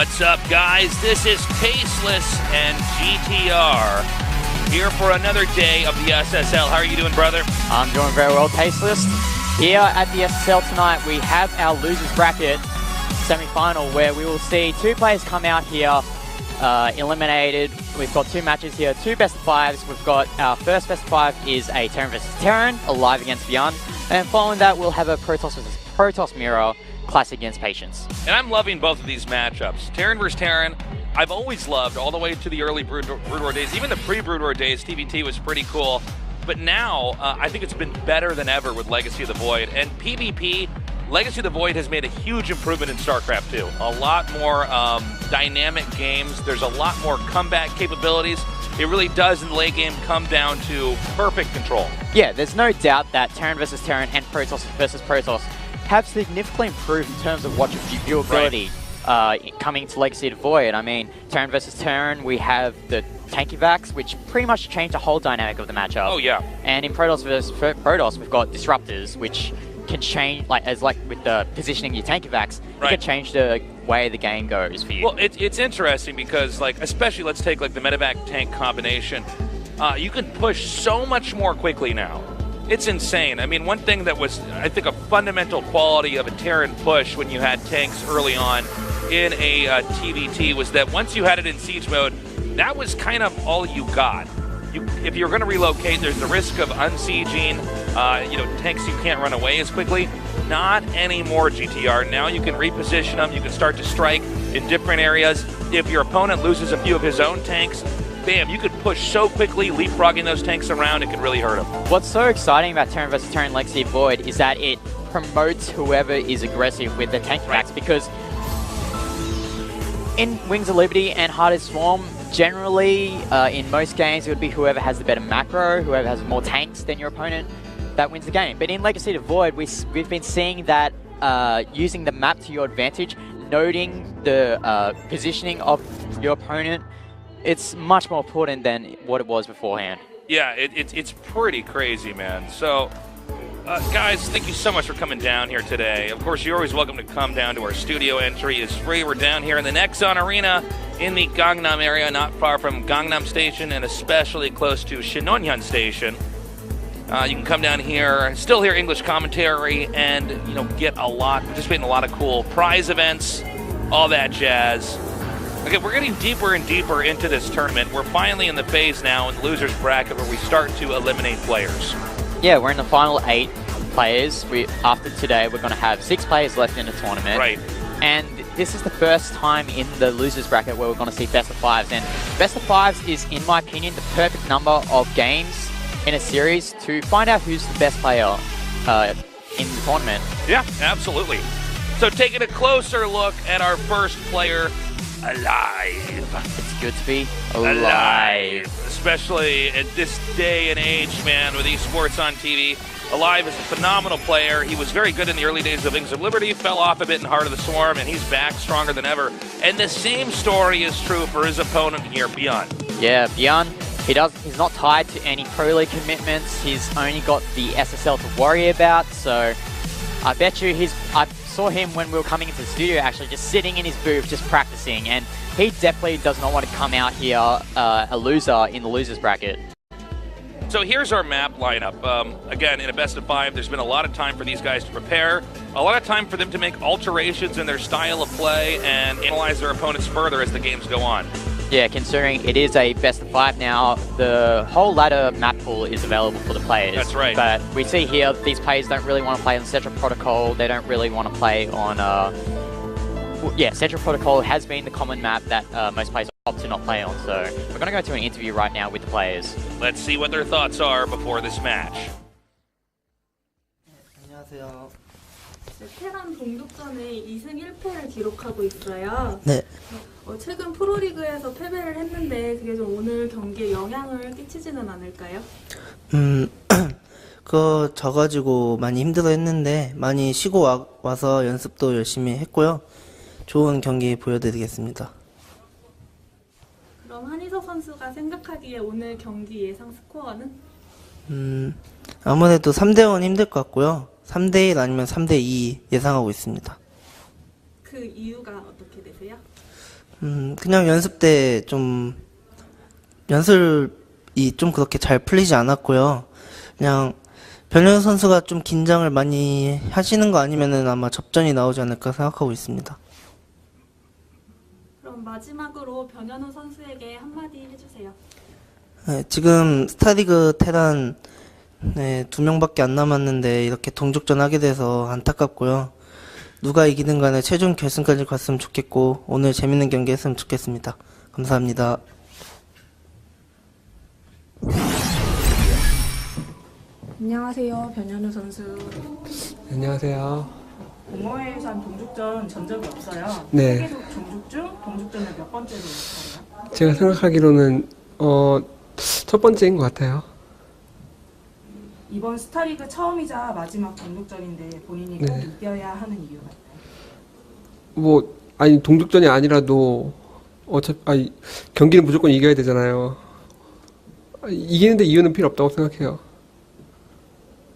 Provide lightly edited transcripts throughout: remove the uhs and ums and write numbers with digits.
What's up, guys? This is Tasteless and GTR here for another day of the SSL. How are you doing, brother? I'm doing very well, Tasteless. Here at the SSL tonight, we have our losers bracket semi-final where we will see two players come out here eliminated. We've got two matches here, two best of fives. We've got our first best of five is a Terran versus Terran, aLive against ByuN, and following that we'll have a Protoss versus Protoss mirror, Classic against Patience. And I'm loving both of these matchups. Terran versus Terran, I've always loved all the way to the early Brood War days. Even the pre-Brood War days, TVT was pretty cool. But now, I think it's been better than ever with Legacy of the Void. And PvP, Legacy of the Void has made a huge improvement in StarCraft 2. A lot more dynamic games. There's a lot more comeback capabilities. It really does in the late game come down to perfect control. Yeah, there's no doubt that Terran versus Terran and Protoss versus Protoss have significantly improved in terms of watch viewability coming to Legacy of the Void. I mean, Terran versus Terran, we have the tank evacs, which pretty much changed the whole dynamic of the matchup. Oh, yeah. And in Protoss versus Protoss, we've got disruptors, which can change, like with the positioning of your tank evacs, it can change the way the game goes for you. Well, it's interesting because, like, especially let's take like the medevac tank combination, you can push so much more quickly now. It's insane. I mean, one thing that was, I think, a fundamental quality of a Terran push when you had tanks early on in a TVT was that once you had it in siege mode, that was kind of all you got. If you're going to relocate, there's the risk of unsieging, tanks you can't run away as quickly. Not anymore, GTR. Now you can reposition them. You can start to strike in different areas. If your opponent loses a few of his own tanks, bam, you could push so quickly, leapfrogging those tanks around, it could really hurt them. What's so exciting about Terran vs. Terran Legacy of Void is that it promotes whoever is aggressive with the tank packs, because in Wings of Liberty and Hardest Swarm, generally, in most games, it would be whoever has the better macro, whoever has more tanks than your opponent, that wins the game. But in Legacy of Void, we've been seeing that using the map to your advantage, noting the positioning of your opponent, it's much more important than what it was beforehand. Yeah, it's pretty crazy, man. So, guys, thank you so much for coming down here today. Of course, you're always welcome to come down to our studio. Entry is free. We're down here in the Nexon Arena in the Gangnam area, not far from Gangnam Station and especially close to Shinonhyun Station. You can come down here, still hear English commentary, and participate in a lot of cool prize events, all that jazz. Okay, we're getting deeper and deeper into this tournament. We're finally in the phase now in the losers bracket where we start to eliminate players. Yeah, we're in the final 8 players. After today, we're going to have 6 players left in the tournament. Right. And this is the first time in the losers bracket where we're going to see best of 5s. And best of 5s is, in my opinion, the perfect number of games in a series to find out who's the best player in the tournament. Yeah, absolutely. So taking a closer look at our first player, aLive. It's good to be alive. Especially at this day and age, man, with esports on TV. aLive is a phenomenal player. He was very good in the early days of Wings of Liberty, fell off a bit in Heart of the Swarm, and he's back stronger than ever. And the same story is true for his opponent here, ByuN. Yeah, ByuN, he's not tied to any Pro League commitments. He's only got the SSL to worry about, so I bet you I saw him when we were coming into the studio actually just sitting in his booth just practicing, and he definitely does not want to come out here a loser in the losers bracket. So here's our map lineup. Again, in a best of 5, there's been a lot of time for these guys to prepare, a lot of time for them to make alterations in their style of play and analyze their opponents further as the games go on. Yeah, considering it is a best of 5 now, the whole ladder map pool is available for the players. That's right. But we see here these players don't really want to play on Central Protocol. They don't really want to play on... Central Protocol has been the common map that most players opt to not play on. So we're going to go to an interview right now with the players. Let's see what their thoughts are before this match. 안녕하세요. 테란 동족전에 2승 1패를 기록하고 있어요. 네. 최근 프로리그에서 패배를 했는데 그게 좀 오늘 경기에 영향을 끼치지는 않을까요? 그거 져가지고 많이 힘들어했는데 많이 쉬고 와서 연습도 열심히 했고요. 좋은 경기 보여드리겠습니다. 그럼 한희석 선수가 생각하기에 오늘 경기 예상 스코어는? 아무래도 3대1 힘들 것 같고요. 3대1 아니면 3대2 예상하고 있습니다. 그 이유가 어떻게 되세요? 그냥 연습 때 좀 연습이 좀 그렇게 잘 풀리지 않았고요. 그냥 변현 선수가 좀 긴장을 많이 하시는 거 아니면은 아마 접전이 나오지 않을까 생각하고 있습니다. 그럼 마지막으로 변현우 선수에게 한마디 해주세요. 네, 지금 스타리그 테란 네, 2명밖에 안 남았는데 이렇게 동족전 하게 돼서 안타깝고요. 누가 이기든 간에 최종 결승까지 갔으면 좋겠고 오늘 재밌는 경기 했으면 좋겠습니다. 감사합니다. 안녕하세요, 변현우 선수. 안녕하세요. 공허에서 한 동족전 전 적이 없어요. 네. 세계 종족 중 동족전을 몇 번째로 했어요? 제가 생각하기로는 첫 번째인 것 같아요. 이번 스타리그 처음이자 마지막 동족전인데 본인이 꼭 네. 이겨야 하는 이유가 있나요? 뭐 아니 동족전이 아니라도 경기는 무조건 이겨야 되잖아요. 이기는데 이유는 필요 없다고 생각해요.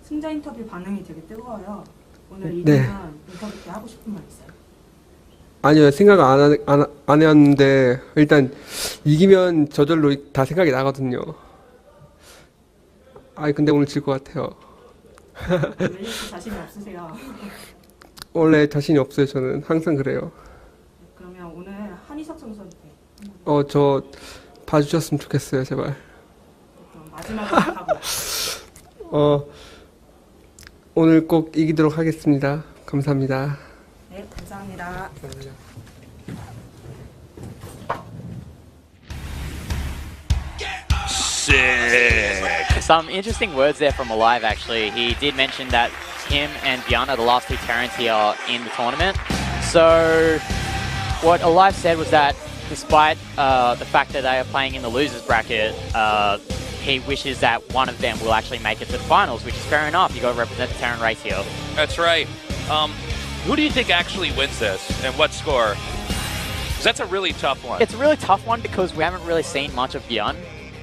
승자 인터뷰 반응이 되게 뜨거워요. 오늘 네. 이기면 인터뷰 때 하고 싶은 말 있어요? 아니요, 생각 안 해왔는데 일단 이기면 저절로 다 생각이 나거든요. 근데 오늘 질 것 같아요. 왜 이렇게 자신이 없으세요? 원래 자신이 없어요. 저는 항상 그래요. 그러면 오늘 한희석 선수한테 저 봐주셨으면 좋겠어요, 제발. 그럼 마지막으로 하고 오늘 꼭 이기도록 하겠습니다. 감사합니다. 네, 감사합니다. Sick. Some interesting words there from aLive, actually. He did mention that him and ByuN are the last two Terrans here in the tournament. So what aLive said was that despite the fact that they are playing in the losers bracket, he wishes that one of them will actually make it to the finals, which is fair enough. You got to represent the Terran race here. That's right. Who do you think actually wins this, and what score? 'Cause that's a really tough one. It's a really tough one because we haven't really seen much of ByuN.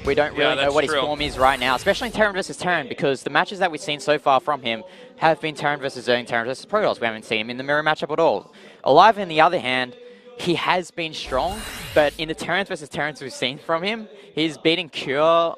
We don't really know that's what his true. form is right now, especially in Terran versus Terran, because the matches that we've seen so far from him have been Terran versus Zerg, Terran versus Protoss. We haven't seen him in the mirror matchup at all. aLive, on the other hand, he has been strong, but in the Terrans versus Terrans we've seen from him, he's beating Cure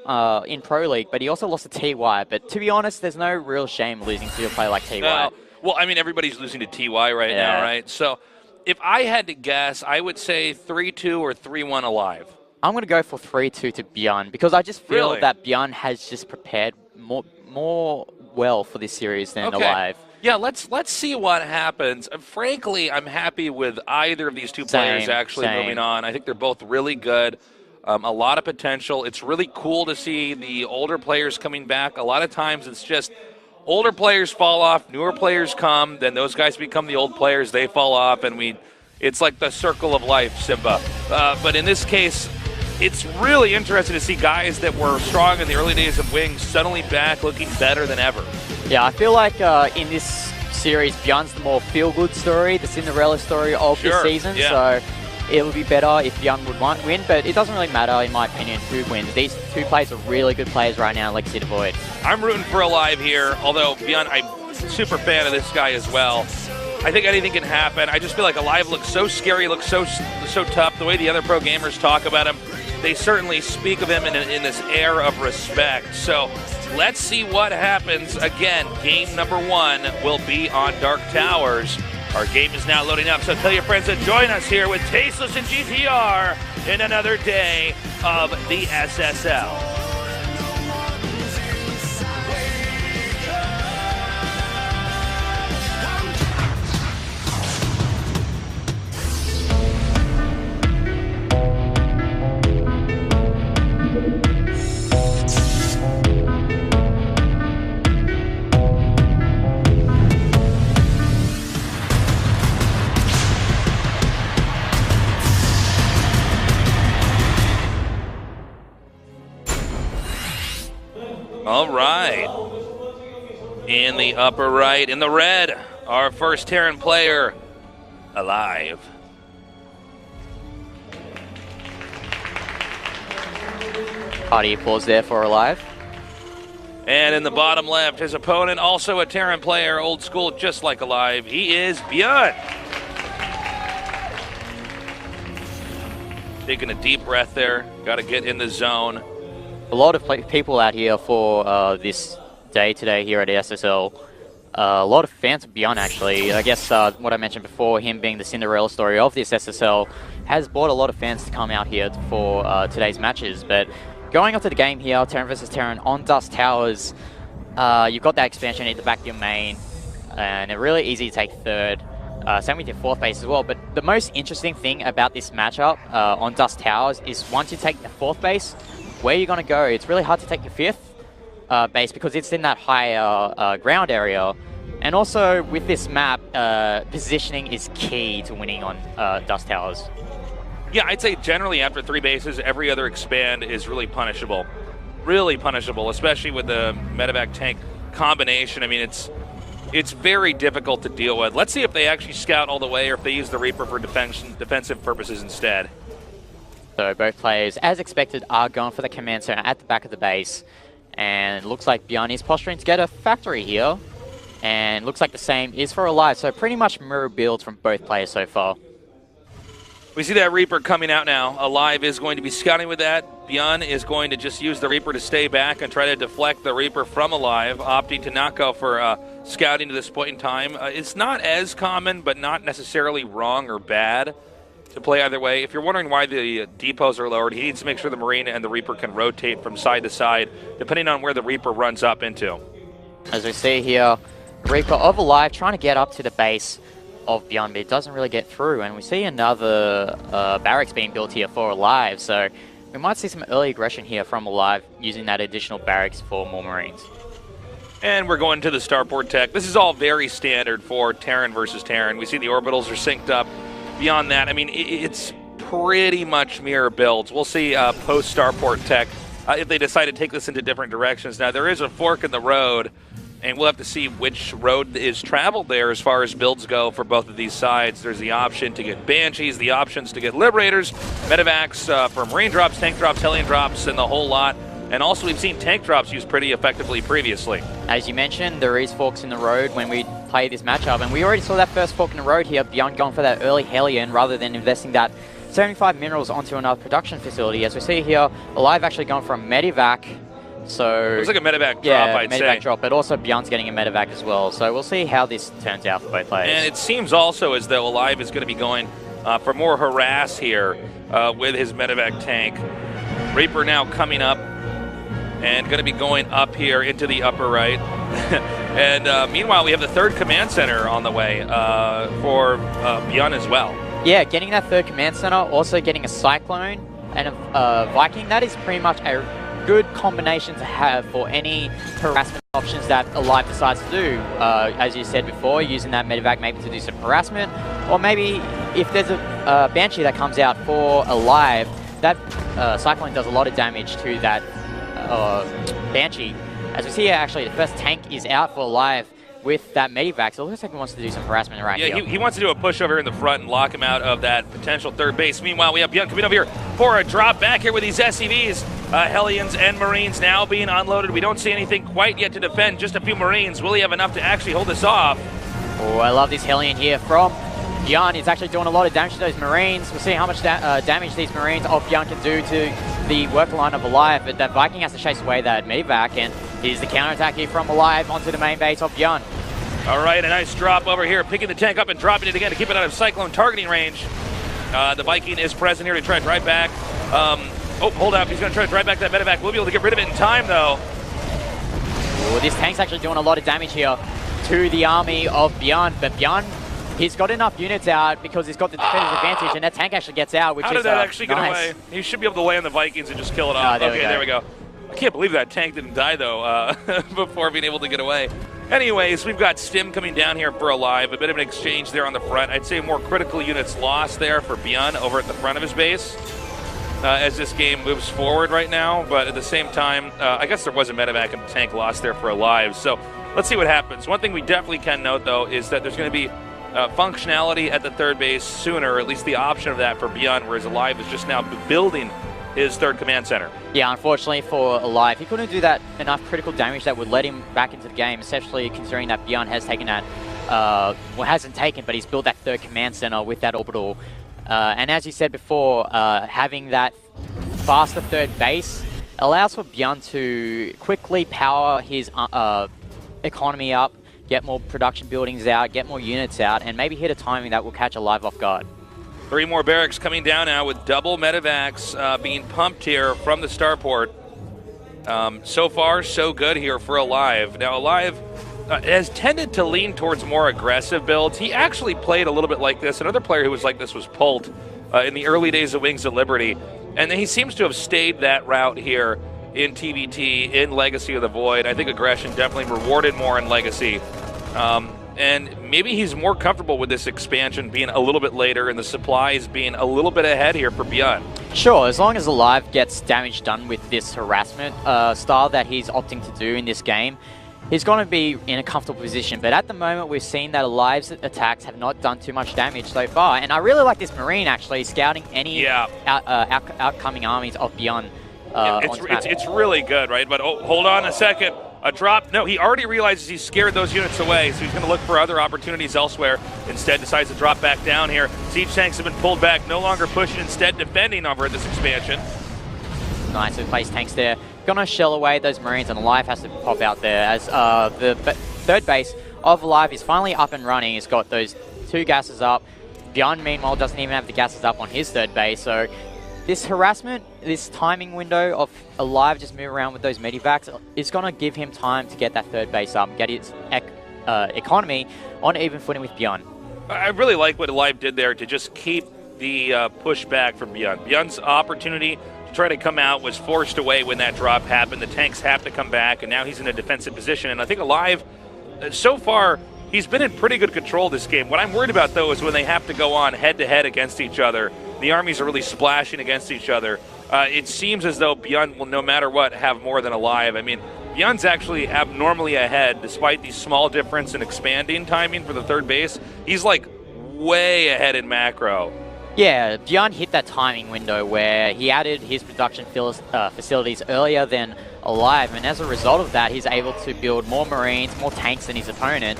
in Pro League, but he also lost to TY. But to be honest, there's no real shame losing to a player like TY. No. Well, I mean, everybody's losing to TY right now, right? So if I had to guess, I would say 3-2 or 3-1 aLive. I'm going to go for 3-2 to ByuN because I just feel Really? that ByuN has just prepared more well for this series than aLive. Yeah, let's see what happens. Frankly, I'm happy with either of these two players actually moving on. I think they're both really good. A lot of potential. It's really cool to see the older players coming back. A lot of times it's just older players fall off, newer players come, then those guys become the old players, they fall off, and it's like the circle of life, Simba. But in this case, it's really interesting to see guys that were strong in the early days of Wings suddenly back looking better than ever. Yeah, I feel like in this series, ByuN's the more feel-good story, the Cinderella story of this season. Yeah. So it would be better if ByuN would win, but it doesn't really matter, in my opinion, who wins. These two players are really good players right now in Legacy to Void. I'm rooting for aLive here, although ByuN, I'm super fan of this guy as well. I think anything can happen. I just feel like aLive looks so scary, looks so tough. The way the other pro gamers talk about him, they certainly speak of him in this air of respect. So let's see what happens. Again, game number 1 will be on Dark Towers. Our game is now loading up, so tell your friends to join us here with Tasteless and GTR in another day of the SSL. All right. In the upper right, in the red, our first Terran player, aLive. Party applause there for aLive. And in the bottom left, his opponent, also a Terran player, old school, just like aLive. He is ByuN. taking a deep breath there. Got to get in the zone. A lot of people out here for this day today here at SSL. A lot of fans of ByuN actually. I guess what I mentioned before, him being the Cinderella story of this SSL, has brought a lot of fans to come out here for today's matches. But going up to the game here, Terran versus Terran on Dust Towers, you've got that expansion at the back of your main, and it's really easy to take third. Same with your fourth base as well. But the most interesting thing about this matchup on Dust Towers is once you take the fourth base, where are you going to go? It's really hard to take your fifth base because it's in that higher ground area. And also with this map, positioning is key to winning on Dust Towers. Yeah, I'd say generally after 3 bases, every other expand is really punishable. Really punishable, especially with the medevac tank combination. I mean, it's very difficult to deal with. Let's see if they actually scout all the way or if they use the Reaper for defensive purposes instead. So both players, as expected, are going for the command center at the back of the base. And looks like ByuN is posturing to get a factory here. And looks like the same is for aLive. So pretty much mirror builds from both players so far. We see that Reaper coming out now. aLive is going to be scouting with that. ByuN is going to just use the Reaper to stay back and try to deflect the Reaper from aLive, opting to not go for scouting to this point in time. It's not as common, but not necessarily wrong or bad to play either way. If you're wondering why the depots are lowered, he needs to make sure the Marine and the Reaper can rotate from side to side, depending on where the Reaper runs up into. As we see here, Reaper of aLive trying to get up to the base of ByuN, but it doesn't really get through. And we see another barracks being built here for aLive, so we might see some early aggression here from aLive using that additional barracks for more Marines. And we're going to the starport tech. This is all very standard for Terran versus Terran. We see the orbitals are synced up. Beyond that, I mean, it's pretty much mirror builds. We'll see post starport tech if they decide to take this into different directions. Now, there is a fork in the road, and we'll have to see which road is traveled there as far as builds go for both of these sides. There's the option to get Banshees, the options to get Liberators, Medevacs for Marine drops, tank drops, Hellion drops, and the whole lot. And also we've seen tank drops used pretty effectively previously. As you mentioned, there is forks in the road when we play this matchup, and we already saw that first fork in the road here, ByuN going for that early Hellion rather than investing that 75 minerals onto another production facility. As we see here, aLive actually going for a Medivac. So looks like a medevac drop, I'd say. Medevac drop, but also ByuN's getting a medevac as well. So we'll see how this turns out for both players. And it seems also as though aLive is going to be going for more harass here with his medevac tank. Reaper now coming up and going to be going up here into the upper right. And meanwhile, we have the third command center on the way for ByuN as well. Yeah, getting that third command center, also getting a Cyclone and a Viking. That is pretty much a good combination to have for any harassment options that aLive decides to do. As you said before, using that medevac maybe to do some harassment, or maybe if there's a Banshee that comes out for aLive, that Cyclone does a lot of damage to that Banshee. As we see here, actually, the first tank is out for aLive with that medevac, so it looks like he wants to do some harassment right here. Yeah, he wants to do a push over in the front and lock him out of that potential third base. Meanwhile, we have ByuN coming over here for a drop back here with these SCVs. Hellions and Marines now being unloaded. We don't see anything quite yet to defend, just a few Marines. Will he have enough to actually hold this off? Oh, I love this Hellion here from ByuN. He's actually doing a lot of damage to those Marines. We'll see how much damage these Marines of ByuN can do to the work line of aLive, but that Viking has to chase away that medevac, and here's the counterattack here from aLive onto the main base of ByuN. All right, a nice drop over here, picking the tank up and dropping it again to keep it out of Cyclone targeting range. The Viking is present here to try to drive back. Oh, hold up, he's going to try to drive back that medevac. We'll be able to get rid of it in time, though. Oh, this tank's actually doing a lot of damage here to the army of ByuN, but ByuN, he's got enough units out because he's got the defender's advantage, and that tank actually gets out, which is How did that actually get nice. away? He should be able to land the Vikings and just kill it off. There we go. I can't believe that tank didn't die, though, before being able to get away. Anyways, we've got Stim coming down here for aLive. A bit of an exchange there on the front. I'd say more critical units lost there for ByuN over at the front of his base as this game moves forward right now. But at the same time, I guess there was a medevac and a tank lost there for aLive. So let's see what happens. One thing we definitely can note, though, is that there's going to be functionality at the third base sooner, or at least the option of that for ByuN, whereas aLive is just now building his third command center. Yeah, unfortunately for aLive, he couldn't do that enough critical damage that would let him back into the game, especially considering that ByuN has taken that, well, hasn't taken, but he's built that third command center with that orbital And as you said before, having that faster third base allows for ByuN to quickly power his economy up, get more production buildings out, get more units out, and maybe hit a timing that will catch aLive off guard. 3 more barracks coming down now with double medevacs being pumped here from the starport. So far, so good here for aLive. Now, aLive has tended to lean towards more aggressive builds. He actually played a little bit like this. Another player who was like this was Pult in the early days of Wings of Liberty. And he seems to have stayed that route here in TVT, in Legacy of the Void. I think aggression definitely rewarded more in Legacy. And maybe he's more comfortable with this expansion being a little bit later and the supplies being a little bit ahead here for ByuN. Sure, as long as aLive gets damage done with this harassment style that he's opting to do in this game, he's going to be in a comfortable position. But at the moment, we've seen that aLive's attacks have not done too much damage so far. And I really like this Marine, actually, scouting any outcoming armies of ByuN. It's really good, right? But hold on a second. A drop. No, he already realizes he's scared those units away, so he's going to look for other opportunities elsewhere. Instead, decides to drop back down here. Siege tanks have been pulled back, no longer pushing, instead defending over this expansion. Nice, so place tanks there. Gonna shell away those Marines, and aLive has to pop out there as the third base of aLive is finally up and running. He's got those 2 gases up. ByuN, meanwhile, doesn't even have the gases up on his third base, so this harassment, this timing window of aLive just move around with those medivacs is going to give him time to get that third base up and get his economy on even footing with ByuN. I really like what aLive did there to just keep the push back from ByuN. ByuN's opportunity to try to come out was forced away when that drop happened. The tanks have to come back, and now he's in a defensive position. And I think aLive, so far, he's been in pretty good control this game. What I'm worried about, though, is when they have to go on head-to-head against each other. The armies are really splashing against each other. It seems as though ByuN will, no matter what, have more than aLive. I mean, ByuN's actually abnormally ahead, despite the small difference in expanding timing for the third base. He's, like, way ahead in macro. Yeah, ByuN hit that timing window where he added his production facilities earlier than aLive, and as a result of that, he's able to build more Marines, more tanks than his opponent.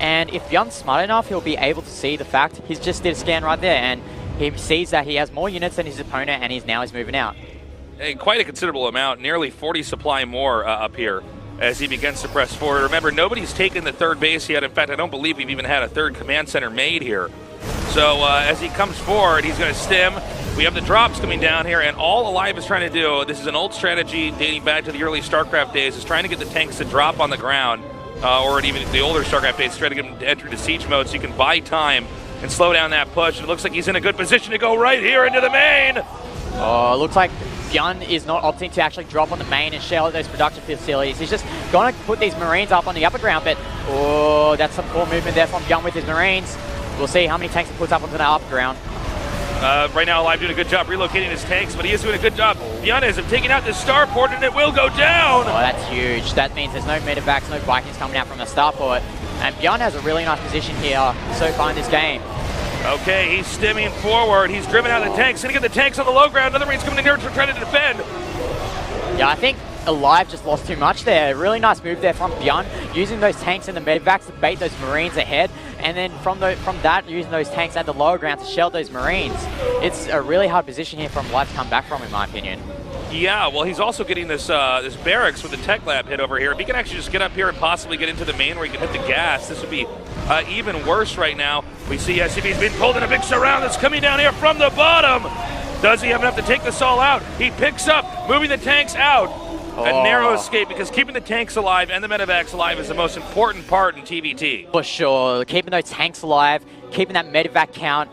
And if ByuN's smart enough, he'll be able to see the fact he's just did a scan right there, and he sees that he has more units than his opponent, and now he's moving out. Hey, quite a considerable amount, nearly 40 supply more up here as he begins to press forward. Remember, nobody's taken the third base yet. In fact, I don't believe we've even had a third command center made here. So as he comes forward, he's going to stim. We have the drops coming down here, and all aLive is trying to do, this is an old strategy dating back to the early StarCraft days, is trying to get the tanks to drop on the ground, or even the older StarCraft days, trying to get them to enter into siege mode so you can buy time and slow down that push. And it looks like he's in a good position to go right here into the main. Oh, looks like ByuN is not opting to actually drop on the main and shell those production facilities. He's just going to put these Marines up on the upper ground, but oh, that's some poor movement there from ByuN with his Marines. We'll see how many tanks he puts up onto the upper ground. Right now, aLive doing a good job relocating his tanks, but he is doing a good job. ByuN is taking out the starport, and it will go down. Oh, that's huge. That means there's no medevacs, no Vikings coming out from the starport. And ByuN has a really nice position here so far in this game. Okay, he's stimming forward. He's driven out the tanks. Gonna get the tanks on the low ground. Another Marine's coming in here to try to defend. Yeah, I think aLive just lost too much there. Really nice move there from ByuN, using those tanks and the medevacs to bait those Marines ahead, and then from that, using those tanks at the lower ground to shell those Marines. It's a really hard position here for aLive to come back from, in my opinion. Yeah, well, he's also getting this this barracks with the tech lab hit over here. If he can actually just get up here and possibly get into the main where he can hit the gas, this would be even worse right now. We see SCV's being pulled in a big surround that's coming down here from the bottom. Does he have enough to take this all out? He picks up, moving the tanks out. A narrow escape, because keeping the tanks alive and the medevacs alive is the most important part in TVT. For sure, keeping those tanks alive, keeping that medevac count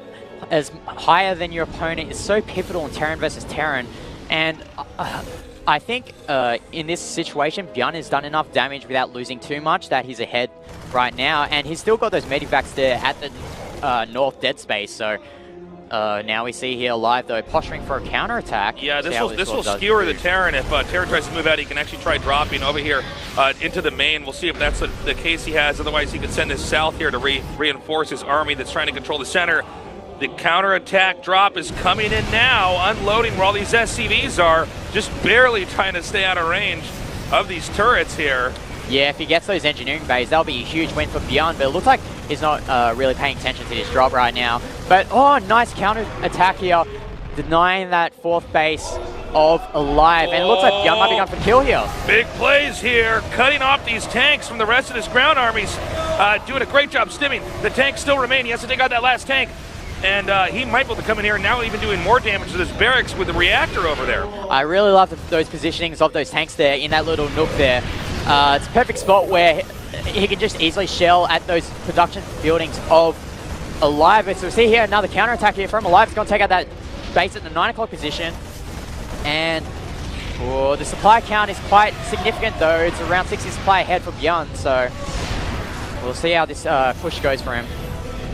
as higher than your opponent is so pivotal in Terran versus Terran. And I think in this situation, ByuN has done enough damage without losing too much that he's ahead right now. And he's still got those medevacs there at the north dead space. So now we see here aLive, though, posturing for a counterattack. Yeah, this will skewer the Terran. If Terran tries to move out, he can actually try dropping over here into the main. We'll see if that's the case he has. Otherwise, he could send this south here to reinforce his army that's trying to control the center. The counterattack drop is coming in now, unloading where all these SCVs are, just barely trying to stay out of range of these turrets here. Yeah, if he gets those engineering bays, that'll be a huge win for ByuN, but it looks like he's not really paying attention to his drop right now. But, oh, nice counter attack here, denying that 4th base of aLive, and it looks like ByuN might be going for kill here. Big plays here, cutting off these tanks from the rest of his ground armies, doing a great job stimming. The tanks still remain. He has to take out that last tank, and he might be able to come in here and now even doing more damage to this barracks with the reactor over there. I really love those positionings of those tanks there in that little nook there. It's a perfect spot where he can just easily shell at those production buildings of aLive. So we see here another counterattack here from aLive. It's going to take out that base at the 9 o'clock position. And the supply count is quite significant though. It's around 60 supply ahead for ByuN. So we'll see how this push goes for him.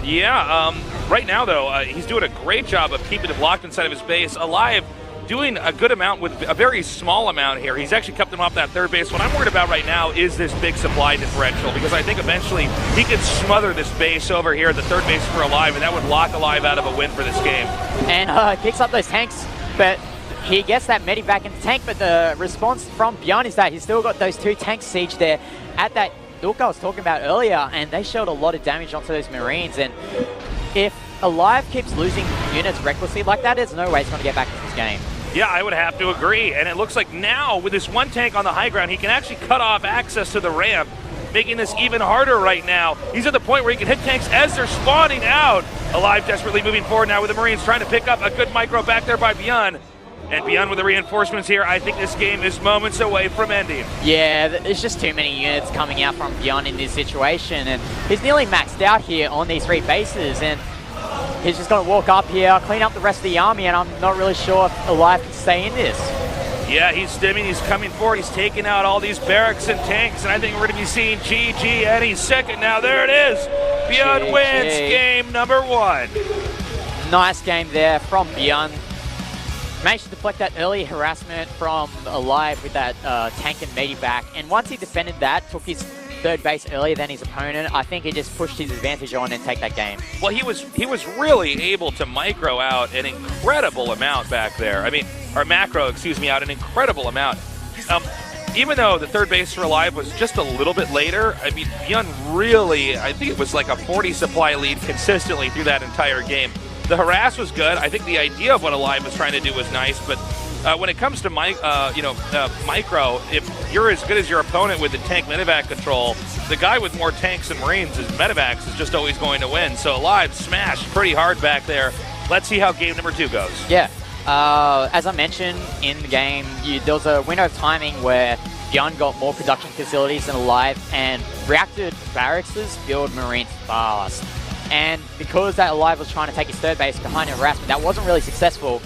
Yeah, right now though, he's doing a great job of keeping it blocked inside of his base. aLive doing a good amount with a very small amount here. He's actually kept them off that 3rd base. What I'm worried about right now is this big supply differential, because I think eventually he could smother this base over here at the 3rd base for aLive, and that would lock aLive out of a win for this game. And picks up those tanks, but he gets that medic back in the tank, but the response from ByuN is that he's still got those 2 tanks siege there at that look I was talking about earlier, and they showed a lot of damage onto those Marines. And if aLive keeps losing units recklessly like that, there's no way he's going to get back into this game. Yeah, I would have to agree. And it looks like now, with this 1 tank on the high ground, he can actually cut off access to the ramp, making this even harder right now. He's at the point where he can hit tanks as they're spawning out. aLive desperately moving forward now with the Marines, trying to pick up a good micro back there by ByuN. And ByuN with the reinforcements here, I think this game is moments away from ending. Yeah, there's just too many units coming out from ByuN in this situation, and he's nearly maxed out here on these 3 bases, and he's just going to walk up here, clean up the rest of the army, and I'm not really sure if aLive can stay in this. Yeah, he's stimming, he's coming forward, he's taking out all these barracks and tanks, and I think we're going to be seeing GG any second now. There it is. ByuN wins game number 1. Nice game there from ByuN. Managed to deflect that early harassment from aLive with that tank and medivac, and once he defended that, took his 3rd base earlier than his opponent, I think he just pushed his advantage on and take that game. Well, he was really able to micro out an incredible amount back there. I mean, or macro, excuse me, out an incredible amount. Even though the 3rd base for aLive was just a little bit later, I mean, ByuN really, I think it was like a 40 supply lead consistently through that entire game. The harass was good. I think the idea of what aLive was trying to do was nice, but when it comes to micro, if you're as good as your opponent with the tank medevac control, the guy with more tanks and Marines as medevacs is just always going to win. So aLive smashed pretty hard back there. Let's see how game number 2 goes. Yeah, as I mentioned in the game, there was a window of timing where ByuN got more production facilities than aLive, and reacted barracks build Marines fast. And because that aLive was trying to take his 3rd base behind a harassment, that wasn't really successful.